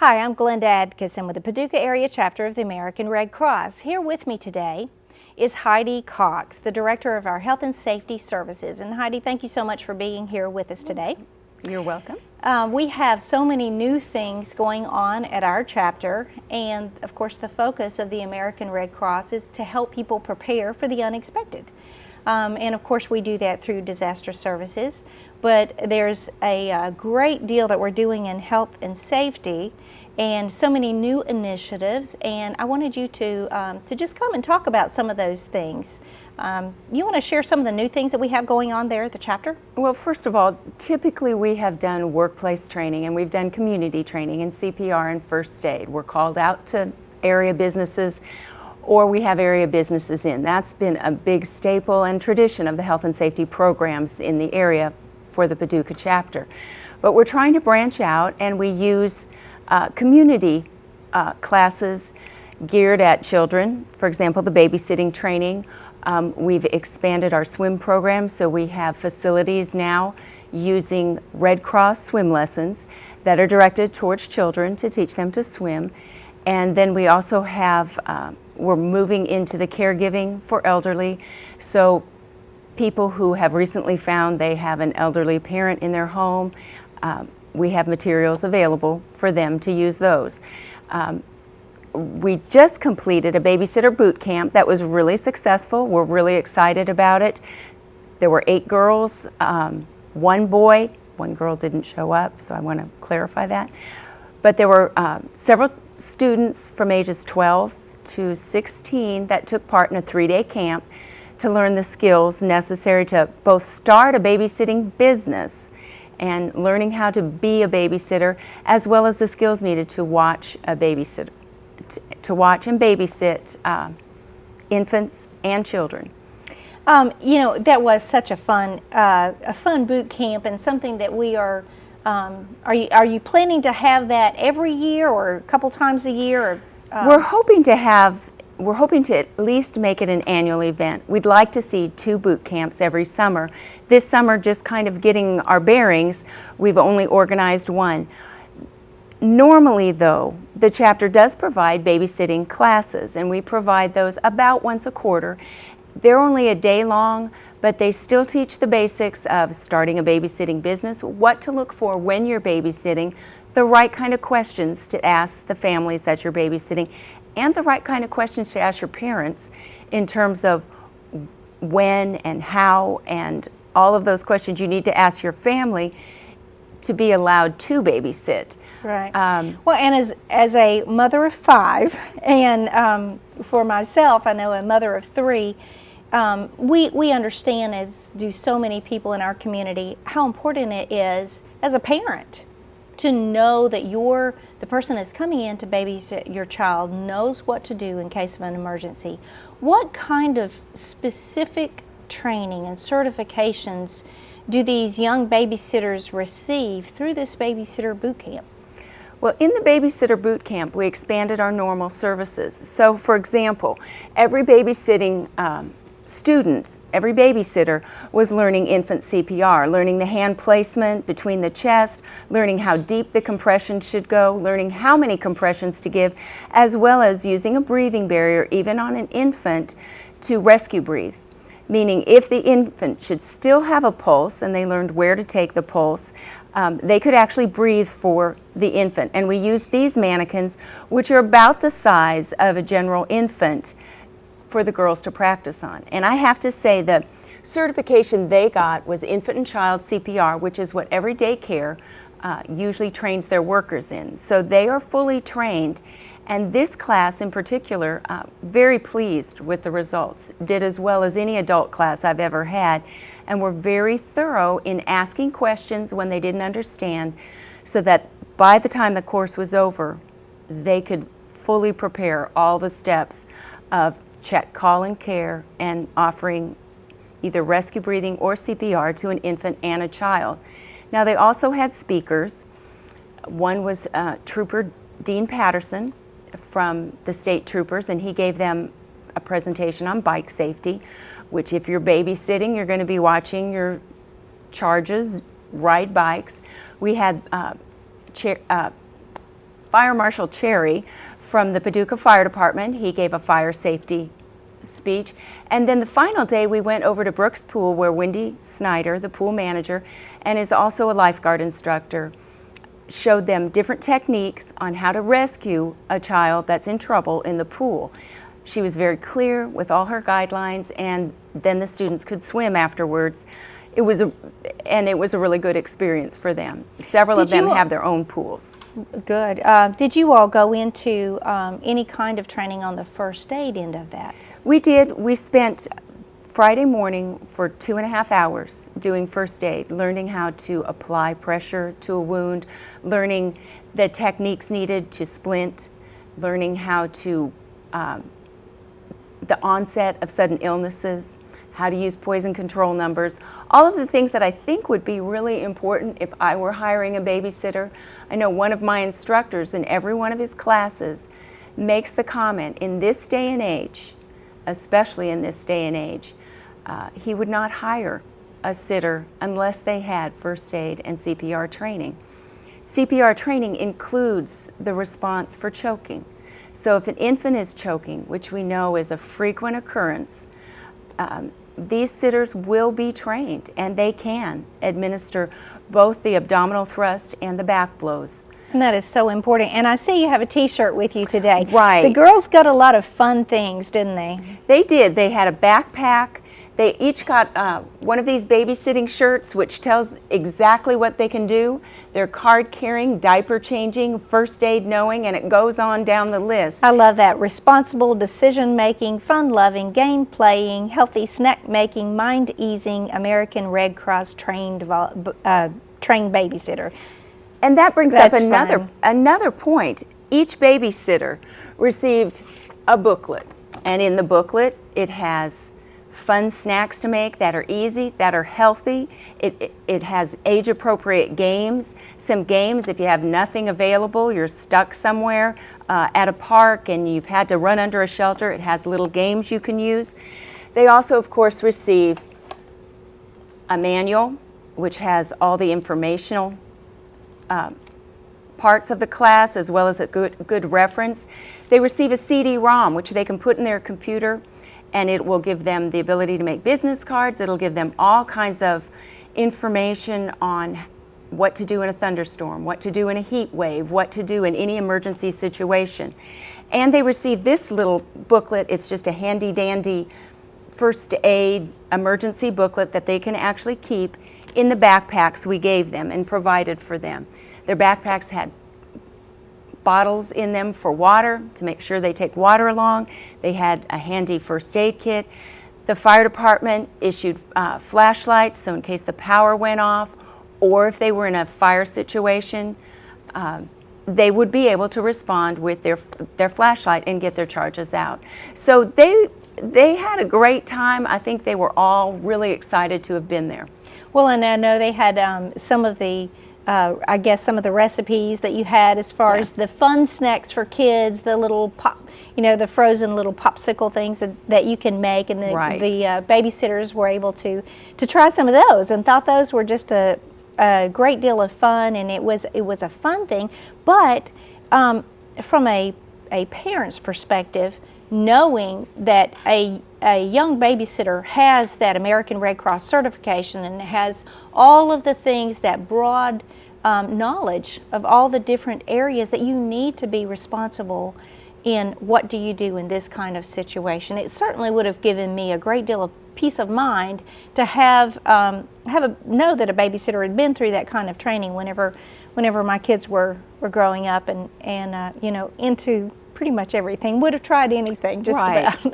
Hi, I'm Glenda Adkisson with the Paducah area chapter of the American Red Cross. Here with me today is Heidi Cox, the director of our Health and Safety Services. And Heidi, thank you so much for being here with us today. You're welcome. We have so many new things going on at our chapter, and of course the focus of the American Red Cross is to help people prepare for the unexpected. And of course we do that through disaster services, but there's a great deal that we're doing in health and safety and so many new initiatives, and I wanted you to just come and talk about some of those things. You want to share some of the new things that we have going on there at the chapter? Well, first of all, typically we have done workplace training and we've done community training in CPR and first aid. We're called out to area businesses, or we have area businesses in. That's been a big staple and tradition of the health and safety programs in the area for the Paducah chapter. But we're trying to branch out, and we use community classes geared at children. For example, the babysitting training. We've expanded our swim program, so we have facilities now using Red Cross swim lessons that are directed towards children to teach them to swim. And then we also have, we're moving into the caregiving for elderly. So people who have recently found they have an elderly parent in their home, we have materials available for them to use those. We just completed a babysitter boot camp that was really successful. We're really excited about it. There were 8 girls, 1 boy. 1 girl didn't show up, so I want to clarify that. But there were several students from ages 12 to 16 that took part in a 3-day camp to learn the skills necessary to both start a babysitting business and learning how to be a babysitter, as well as the skills needed to watch a babysitter, to watch and babysit infants and children. You know, that was such a fun boot camp, and something that we are. Are you planning to have that every year or a couple times a year? Or, We're hoping to at least make it an annual event. We'd like to see 2 boot camps every summer. This summer, just kind of getting our bearings, we've only organized 1. Normally, though, the chapter does provide babysitting classes, and we provide those about once a quarter. They're only a day long, but they still teach the basics of starting a babysitting business, what to look for when you're babysitting, the right kind of questions to ask the families that you're babysitting, and the right kind of questions to ask your parents in terms of when and how, and all of those questions you need to ask your family to be allowed to babysit. Right. Well, and as a mother of 5, and for myself, I know a mother of 3, we understand, as do so many people in our community, how important it is as a parent to know that the person that's coming in to babysit your child knows what to do in case of an emergency. What kind of specific training and certifications do these young babysitters receive through this babysitter boot camp? Well, in the babysitter boot camp, we expanded our normal services. So, for example, every babysitting student, every babysitter was learning infant CPR, learning the hand placement between the chest, learning how deep the compression should go, learning how many compressions to give, as well as using a breathing barrier, even on an infant, to rescue breathe. Meaning if the infant should still have a pulse, and they learned where to take the pulse, they could actually breathe for the infant. And we use these mannequins, which are about the size of a general infant, for the girls to practice on. And I have to say the certification they got was infant and child CPR, which is what every daycare usually trains their workers in. So they are fully trained, and this class in particular, very pleased with the results, did as well as any adult class I've ever had, and were very thorough in asking questions when they didn't understand, so that by the time the course was over, they could fully prepare all the steps of check, call, and care, and offering either rescue breathing or CPR to an infant and a child. Now, they also had speakers. One was Trooper Dean Patterson from the state troopers, and he gave them a presentation on bike safety, which if you're babysitting, you're going to be watching your charges ride bikes. We had Fire Marshal Cherry from the Paducah Fire Department. He gave a fire safety speech. And then the final day we went over to Brooks Pool where Wendy Snyder, the pool manager, and is also a lifeguard instructor, showed them different techniques on how to rescue a child that's in trouble in the pool. She was very clear with all her guidelines, and then the students could swim afterwards. It was a really good experience for them. Several of them have their own pools. Good. Did you all go into any kind of training on the first aid end of that? We did. We spent Friday morning for 2.5 hours doing first aid, learning how to apply pressure to a wound, learning the techniques needed to splint, learning how to, the onset of sudden illnesses, how to use poison control numbers, all of the things that I think would be really important if I were hiring a babysitter. I know one of my instructors in every one of his classes makes the comment, in this day and age, especially in this day and age, he would not hire a sitter unless they had first aid and CPR training. CPR training includes the response for choking. So if an infant is choking, which we know is a frequent occurrence, these sitters will be trained, and they can administer both the abdominal thrust and the back blows. And that is so important. And I see you have a t-shirt with you today. Right. The girls got a lot of fun things, didn't they? They did. They had a backpack. They each got one of these babysitting shirts, which tells exactly what they can do. They're card carrying, diaper changing, first aid knowing, and it goes on down the list. I love that. Responsible decision making, fun loving, game playing, healthy snack making, mind easing, American Red Cross trained babysitter. And that brings up That's another point. Each babysitter received a booklet, and in the booklet it has fun snacks to make that are easy, that are healthy. It has age-appropriate games. Some games, if you have nothing available, you're stuck somewhere at a park and you've had to run under a shelter, it has little games you can use. They also, of course, receive a manual, which has all the informational parts of the class, as well as a good reference. They receive a CD-ROM, which they can put in their computer, and it will give them the ability to make business cards. It'll give them all kinds of information on what to do in a thunderstorm, what to do in a heat wave, what to do in any emergency situation. And they receive this little booklet. It's just a handy-dandy first aid emergency booklet that they can actually keep in the backpacks we gave them and provided for them. Their backpacks had bottles in them for water to make sure they take water along. They had a handy first aid kit. The fire department issued flashlights, so in case the power went off or if they were in a fire situation, they would be able to respond with their flashlight and get their charges out. So they had a great time. I think they were all really excited to have been there. Well, and I know they had some of the I guess some of the recipes that you had as far as the fun snacks for kids, the little pop, the frozen little popsicle things that you can make, and the babysitters were able to try some of those and thought those were just a great deal of fun, and it was a fun thing. But from a parent's perspective, knowing that a young babysitter has that American Red Cross certification and has all of the things, that broad knowledge of all the different areas that you need to be responsible in, what do you do in this kind of situation. It certainly would have given me a great deal of peace of mind to know that a babysitter had been through that kind of training whenever my kids were growing up and into pretty much everything. Would have tried anything just about.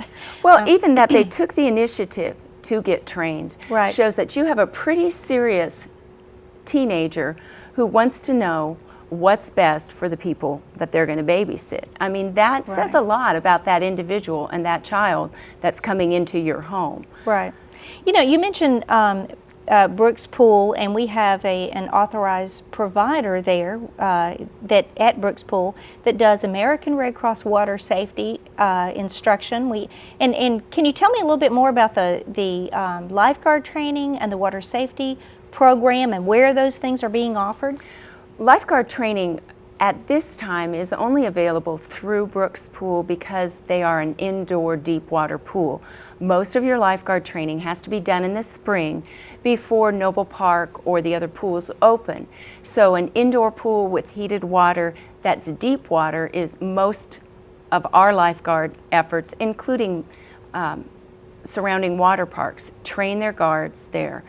Well, even that they took the initiative to get trained shows that you have a pretty serious teenager who wants to know what's best for the people that they're going to babysit. I mean, that says a lot about that individual and that child that's coming into your home. Right. You mentioned Brooks Pool, and we have an authorized provider there that at Brooks Pool that does American Red Cross water safety instruction. And can you tell me a little bit more about the lifeguard training and the water safety program and where those things are being offered? Lifeguard training at this time is only available through Brooks Pool because they are an indoor deep water pool. Most of your lifeguard training has to be done in the spring before Noble Park or the other pools open. So an indoor pool with heated water that's deep water is most of our lifeguard efforts, including surrounding water parks, train their guards there.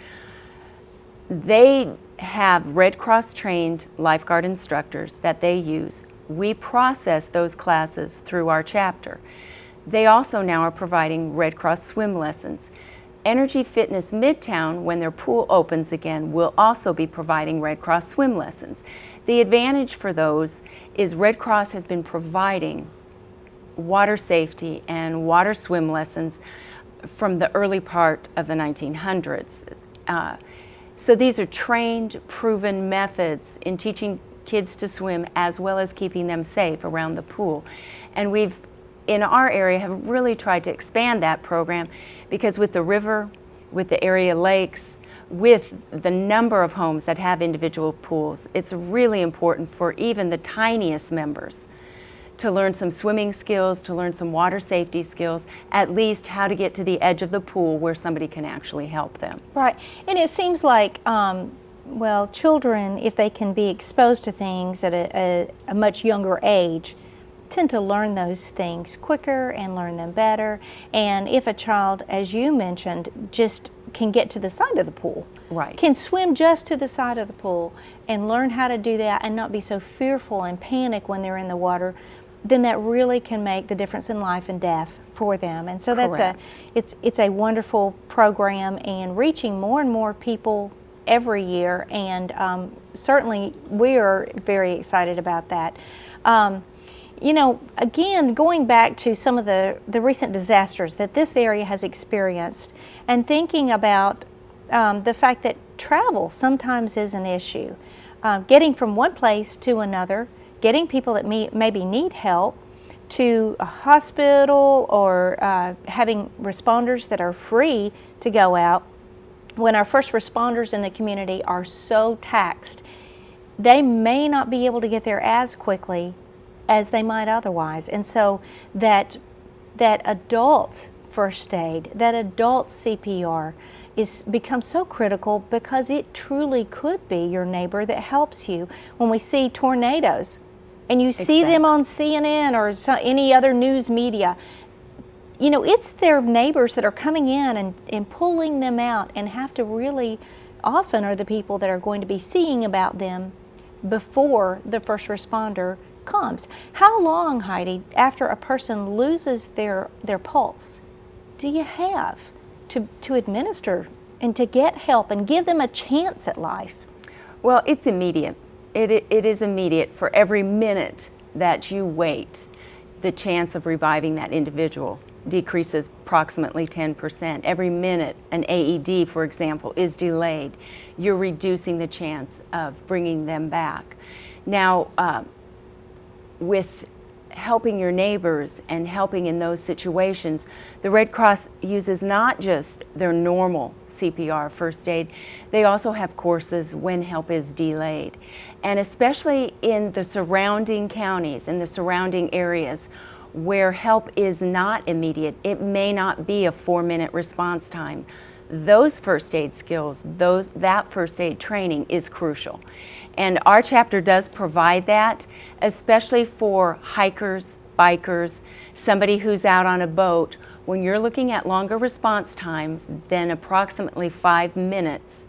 They have Red Cross trained lifeguard instructors that they use. We process those classes through our chapter. They also now are providing Red Cross swim lessons. Energy Fitness Midtown, when their pool opens again, will also be providing Red Cross swim lessons. The advantage for those is Red Cross has been providing water safety and water swim lessons from the early part of the 1900s. So these are trained, proven methods in teaching kids to swim as well as keeping them safe around the pool. And we've, in our area, have really tried to expand that program because with the river, with the area lakes, with the number of homes that have individual pools, it's really important for even the tiniest members to learn some swimming skills, to learn some water safety skills, at least how to get to the edge of the pool where somebody can actually help them. Right, and it seems like, well, children, if they can be exposed to things at a much younger age, tend to learn those things quicker and learn them better. And if a child, as you mentioned, just can get to the side of the pool, right, can swim just to the side of the pool and learn how to do that and not be so fearful and panic when they're in the water, then that really can make the difference in life and death for them. And so Correct. it's a wonderful program and reaching more and more people every year, and certainly we are very excited about that. You know, again, going back to some of the recent disasters that this area has experienced and thinking about the fact that travel sometimes is an issue. Getting from one place to another, getting people that maybe need help to a hospital, or having responders that are free to go out. When our first responders in the community are so taxed, they may not be able to get there as quickly as they might otherwise. And so that adult first aid, that adult CPR becomes so critical because it truly could be your neighbor that helps you. When we see tornadoes and you see them on CNN or any other news media, you know, it's their neighbors that are coming in and pulling them out, and have to really often are the people that are going to be seeing about them before the first responder comes. How long, Heidi, after a person loses their pulse, do you have to administer and to get help and give them a chance at life? Well, it's immediate. It is immediate. For every minute that you wait, the chance of reviving that individual decreases approximately 10%. Every minute an AED, for example, is delayed, you're reducing the chance of bringing them back. Now, with helping your neighbors and helping in those situations, the Red Cross uses not just their normal CPR first aid, they also have courses when help is delayed. And especially in the surrounding counties, in the surrounding areas where help is not immediate, it may not be a 4-minute response time. Those first aid skills, that first aid training is crucial. And our chapter does provide that, especially for hikers, bikers, somebody who's out on a boat. When you're looking at longer response times than approximately 5 minutes,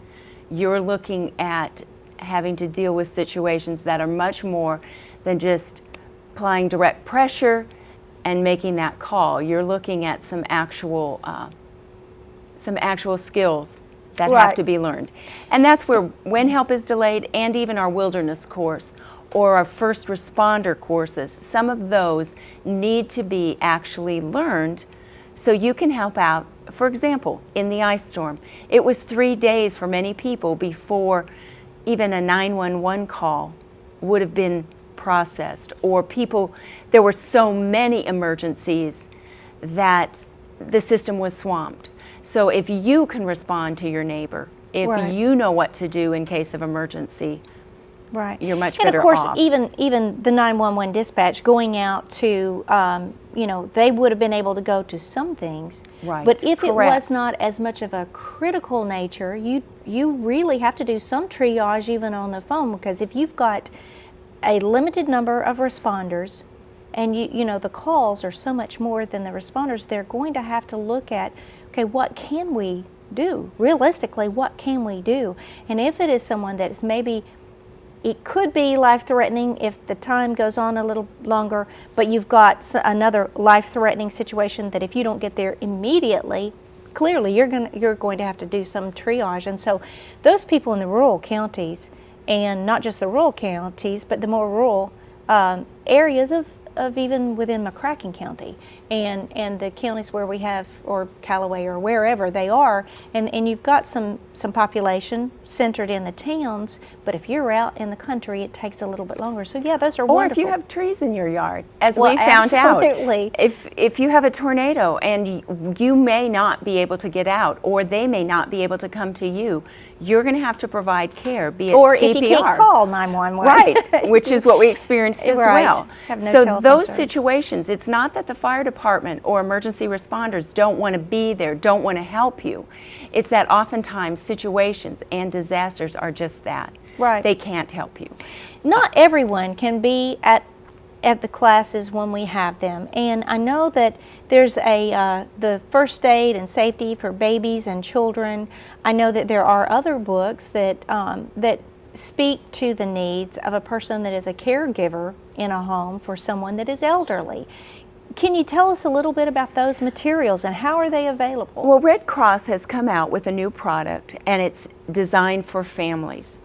you're looking at having to deal with situations that are much more than just applying direct pressure and making that call. You're looking at some actual skills that have to be learned. And that's where when help is delayed, and even our wilderness course or our first responder courses, some of those need to be actually learned so you can help out. For example, in the ice storm, it was 3 days for many people before even a 911 call would have been processed, or there were so many emergencies that the system was swamped. So if you can respond to your neighbor, if you know what to do in case of emergency, Right. you're much and better of course, off. even the 911 dispatch going out to, they would have been able to go to some things. Right. But if it Correct. was not as much of a critical nature, you really have to do some triage even on the phone, because if you've got a limited number of responders and the calls are so much more than the responders, they're going to have to look at, okay, what can we do? Realistically, what can we do? And if it is someone that is maybe, it could be life-threatening if the time goes on a little longer, but you've got another life-threatening situation that if you don't get there immediately, clearly you're going to have to do some triage. And so those people in the rural counties, and not just the rural counties, but the more rural areas of even within McCracken County and the counties where we have, or Callaway or wherever they are, and you've got some population centered in the towns, but if you're out in the country, it takes a little bit longer. So yeah, those are Or wonderful. if you have trees in your yard, as Well, we found absolutely. out. If you have a tornado and you may not be able to get out, or they may not be able to come to you, you're going to have to provide care, be it or CPR. if you can't call 911. Right, which is what we experienced as Right. well. Have no So telephone those service. situations, it's not that the fire department or emergency responders don't want to be there, don't want to help you. It's that oftentimes situations and disasters are just that. Right. They can't help you. Not everyone can be at the classes when we have them, and I know that there's the first aid and safety for babies and children. I know that there are other books that that speak to the needs of a person that is a caregiver in a home for someone that is elderly. Can you tell us a little bit about those materials and how are they available? Well, Red Cross has come out with a new product, and it's designed for families.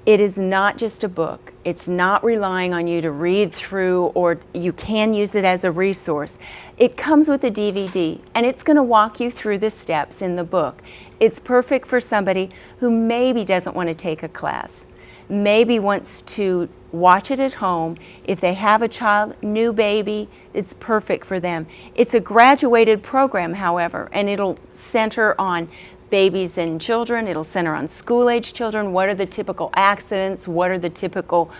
It is not just a book. It's not relying on you to read through, or you can use it as a resource. It comes with a DVD, and it's going to walk you through the steps in the book. It's perfect for somebody who maybe doesn't want to take a class, maybe wants to watch it at home. If they have a child, new baby, it's perfect for them. It's a graduated program, however, and it'll center on babies and children. It'll center on school-age children. What are the typical accidents? What are the typical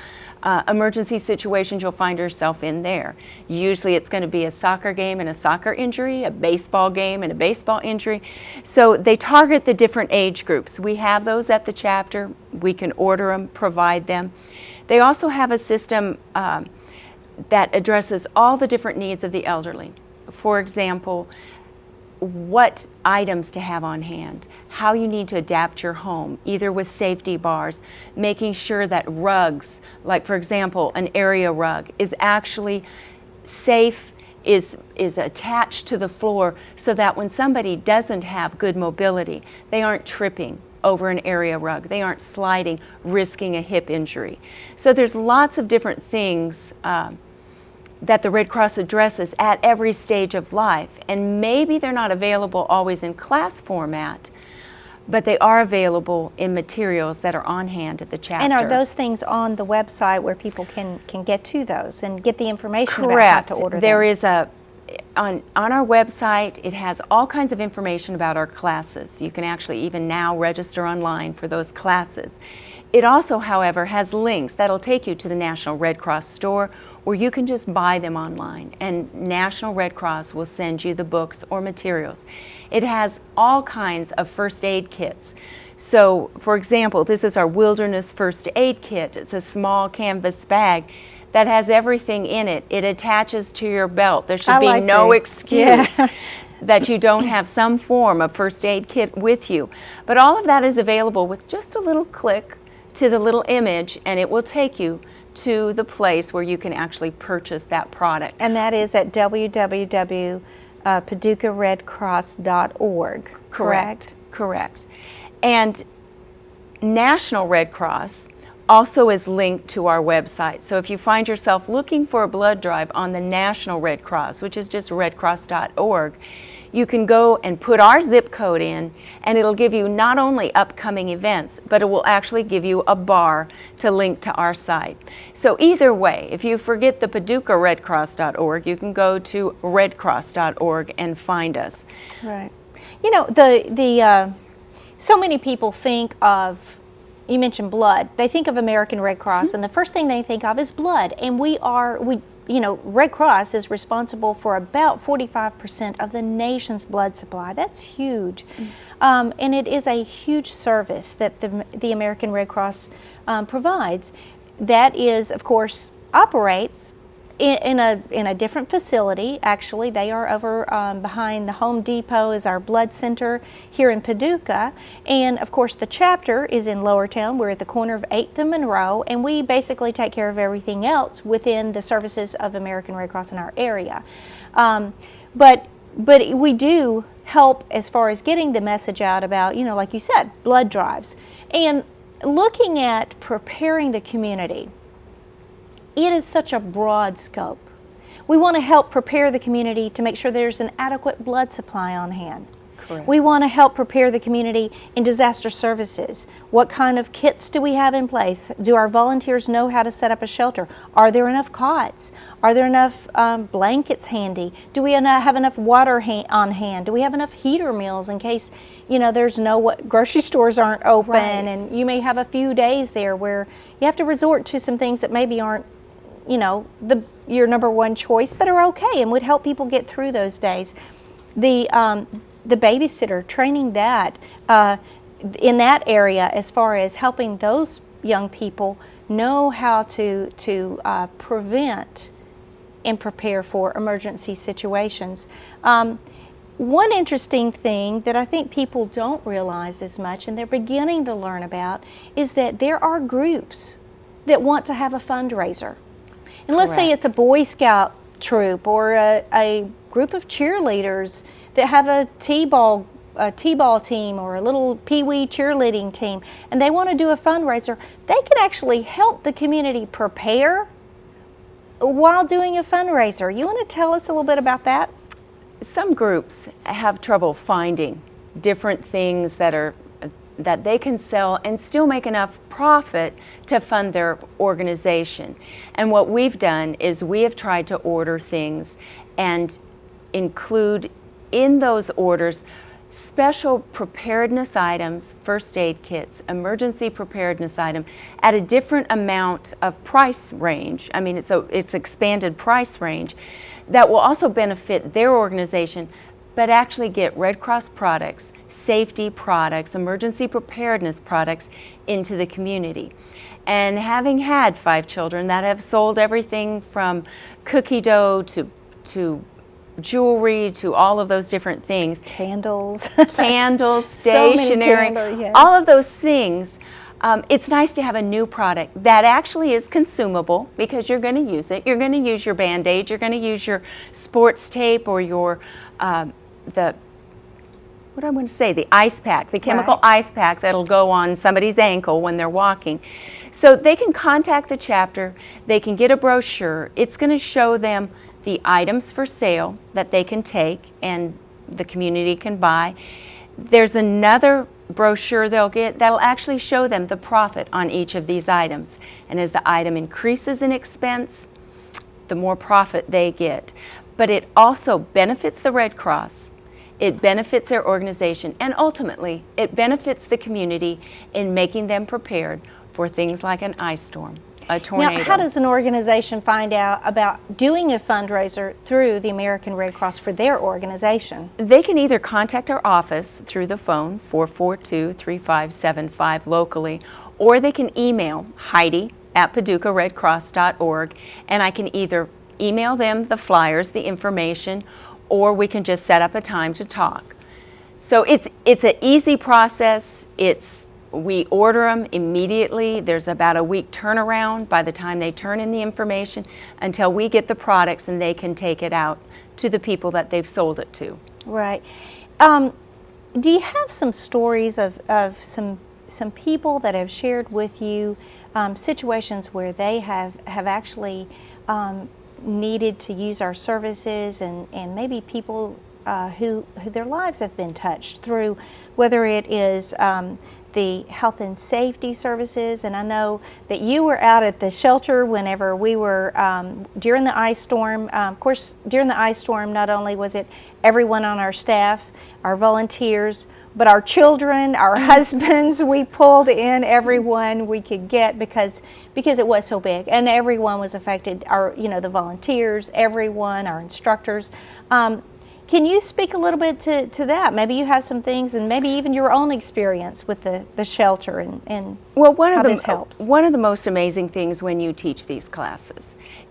emergency situations you'll find yourself in there? Usually it's going to be a soccer game and a soccer injury, a baseball game and a baseball injury. So they target the different age groups. We have those at the chapter. We can order them, provide them. They also have a system that addresses all the different needs of the elderly. For example, what items to have on hand, how you need to adapt your home, either with safety bars, making sure that rugs, like for example, an area rug, is actually safe, is attached to the floor so that when somebody doesn't have good mobility, they aren't tripping over an area rug, they aren't sliding, risking a hip injury. So there's lots of different things that the Red Cross addresses at every stage of life, and maybe they're not available always in class format, but they are available in materials that are on hand at the chapter. And are those things on the website where people can get to those and get the information Correct. about how to order There them? is on our website, it has all kinds of information about our classes. You can actually even now register online for those classes. It also, however, has links that'll take you to the National Red Cross store, where you can just buy them online, and National Red Cross will send you the books or materials. It has all kinds of first aid kits. So, for example, this is our Wilderness First Aid Kit. It's a small canvas bag that has everything in it. It attaches to your belt. There should be no excuse that you don't have some form of first aid kit with you. But all of that is available with just a little click to the little image, and it will take you to the place where you can actually purchase that product. And that is at www.paducahredcross.org, correct? Correct. And National Red Cross also is linked to our website. So if you find yourself looking for a blood drive on the National Red Cross, which is just redcross.org, you can go and put our zip code in, and it'll give you not only upcoming events, but it will actually give you a bar to link to our site. So either way, if you forget the PaducahRedCross.org, you can go to redcross.org and find us. Right. You know, so many people think of you mentioned blood. They think of American Red Cross, and the first thing they think of is blood. And Red Cross is responsible for about 45% of the nation's blood supply. That's huge. And it is a huge service that the American Red Cross provides. That is, of course, operates in a different facility. Actually, they are over behind the Home Depot is our blood center here in Paducah, and of course the chapter is in Lowertown. We're at the corner of 8th and Monroe, and we basically take care of everything else within the services of American Red Cross in our area. But we do help as far as getting the message out about, like you said, blood drives, and looking at preparing the community. It is such a broad scope. We want to help prepare the community to make sure there's an adequate blood supply on hand. Correct. We want to help prepare the community in disaster services. What kind of kits do we have in place? Do our volunteers know how to set up a shelter? Are there enough cots? Are there enough blankets handy? Do we have enough water on hand? Do we have enough heater meals in case there's grocery stores aren't open, Right. and you may have a few days there where you have to resort to some things that maybe aren't your number one choice, but are okay and would help people get through those days. The babysitter, training that in that area as far as helping those young people know how to prevent and prepare for emergency situations. One interesting thing that I think people don't realize as much, and they're beginning to learn about, is that there are groups that want to have a fundraiser. And let's say it's a Boy Scout troop or a group of cheerleaders that have a T-ball team or a little pee-wee cheerleading team, and they want to do a fundraiser. They can actually help the community prepare while doing a fundraiser. You want to tell us a little bit about that? Some groups have trouble finding different things that they can sell and still make enough profit to fund their organization. And what we've done is we have tried to order things and include in those orders special preparedness items, first aid kits, emergency preparedness item at a different amount of price range. I mean, it's expanded price range that will also benefit their organization, but actually get Red Cross products, safety products, emergency preparedness products into the community. And having had 5 children that have sold everything from cookie dough to jewelry to all of those different things. Candles. Candles, So many stationery, candles, yes. all of those things. It's nice to have a new product that actually is consumable because you're going to use it. You're going to use your Band-Aid, you're going to use your sports tape or your the ice pack, the chemical ice pack that'll go on somebody's ankle when they're walking. So they can contact the chapter, they can get a brochure. It's going to show them the items for sale that they can take and the community can buy. There's another brochure they'll get that'll actually show them the profit on each of these items. And as the item increases in expense, the more profit they get. But it also benefits the Red Cross, it benefits their organization, and ultimately it benefits the community in making them prepared for things like an ice storm, a tornado. Now, how does an organization find out about doing a fundraiser through the American Red Cross for their organization? They can either contact our office through the phone, 442-3575 locally, or they can email Heidi@PaducahRedCross.org, and I can either email them the flyers, the information, or we can just set up a time to talk. So it's an easy process. We order them immediately. There's about a week turnaround by the time they turn in the information until we get the products and they can take it out to the people that they've sold it to. Right. Do you have some stories of some people that have shared with you situations where they have actually needed to use our services, and maybe people who their lives have been touched through, whether it is the health and safety services? And I know that you were out at the shelter whenever we were during the ice storm. Of course, during the ice storm, not only was it everyone on our staff, our volunteers, but our children, our husbands, we pulled in everyone we could get because it was so big, and everyone was affected. Our, the volunteers, everyone, our instructors. Can you speak a little bit to that? Maybe you have some things, and maybe even your own experience with the shelter and how this helps. One of the most amazing things when you teach these classes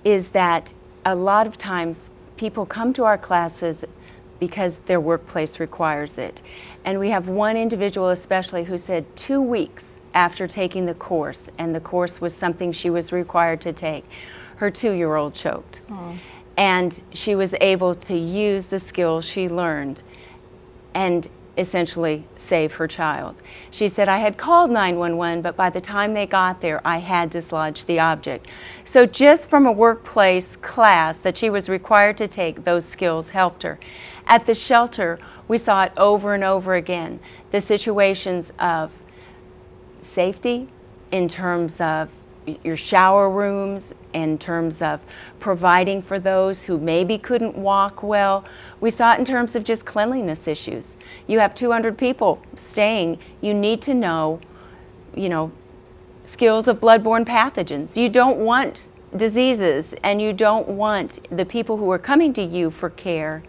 is that a lot of times people come to our classes because their workplace requires it. And we have one individual especially who said 2 weeks after taking the course, and the course was something she was required to take, her 2-year-old choked. And she was able to use the skills she learned and essentially save her child. She said, I had called 911, but by the time they got there, I had dislodged the object. So just from a workplace class that she was required to take, those skills helped her. At the shelter, we saw it over and over again, the situations of safety in terms of your shower rooms, in terms of providing for those who maybe couldn't walk well. We saw it in terms of just cleanliness issues. You have 200 people staying. You need to know, skills of bloodborne pathogens. You don't want diseases, and you don't want the people who are coming to you for care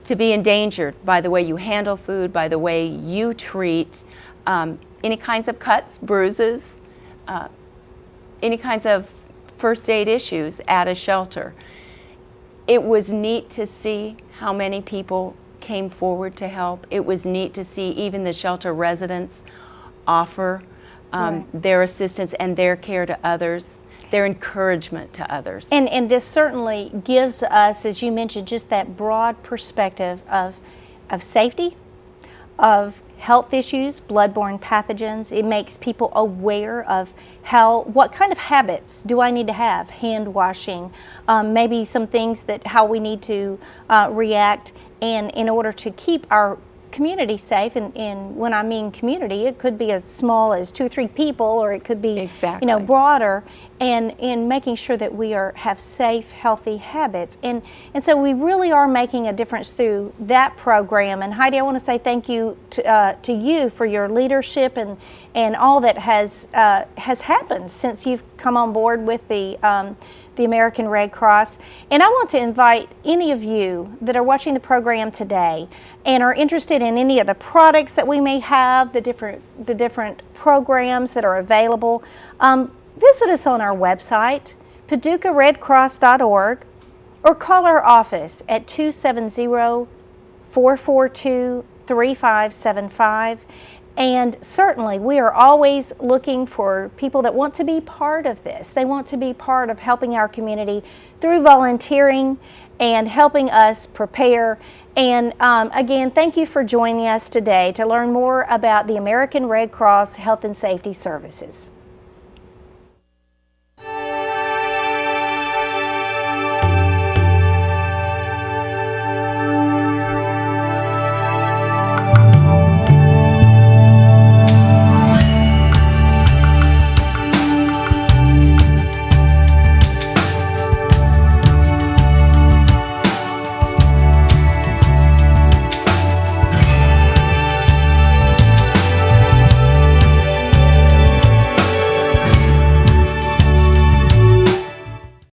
to be endangered by the way you handle food, by the way you treat any kinds of cuts, bruises, any kinds of first aid issues at a shelter. It was neat to see how many people came forward to help. It was neat to see even the shelter residents offer their assistance and their care to others, their encouragement to others. And this certainly gives us, as you mentioned, just that broad perspective of safety, of health issues, bloodborne pathogens. It makes people aware of what kind of habits do I need to have, hand washing, maybe some things how we need to react and in order to keep our community safe. And when I mean community, it could be as small as 2 or 3 people, or it could be broader, and in making sure that we have safe, healthy habits. And so we really are making a difference through that program. And Heidi, I want to say thank you to you for your leadership and all that has happened since you've come on board with the American Red Cross. And I want to invite any of you that are watching the program today and are interested in any of the products that we may have, the different programs that are available, visit us on our website, paducahredcross.org, or call our office at 270-442-3575. And certainly we are always looking for people that want to be part of this. They want to be part of helping our community through volunteering and helping us prepare. And again, thank you for joining us today to learn more about the American Red Cross Health and Safety Services.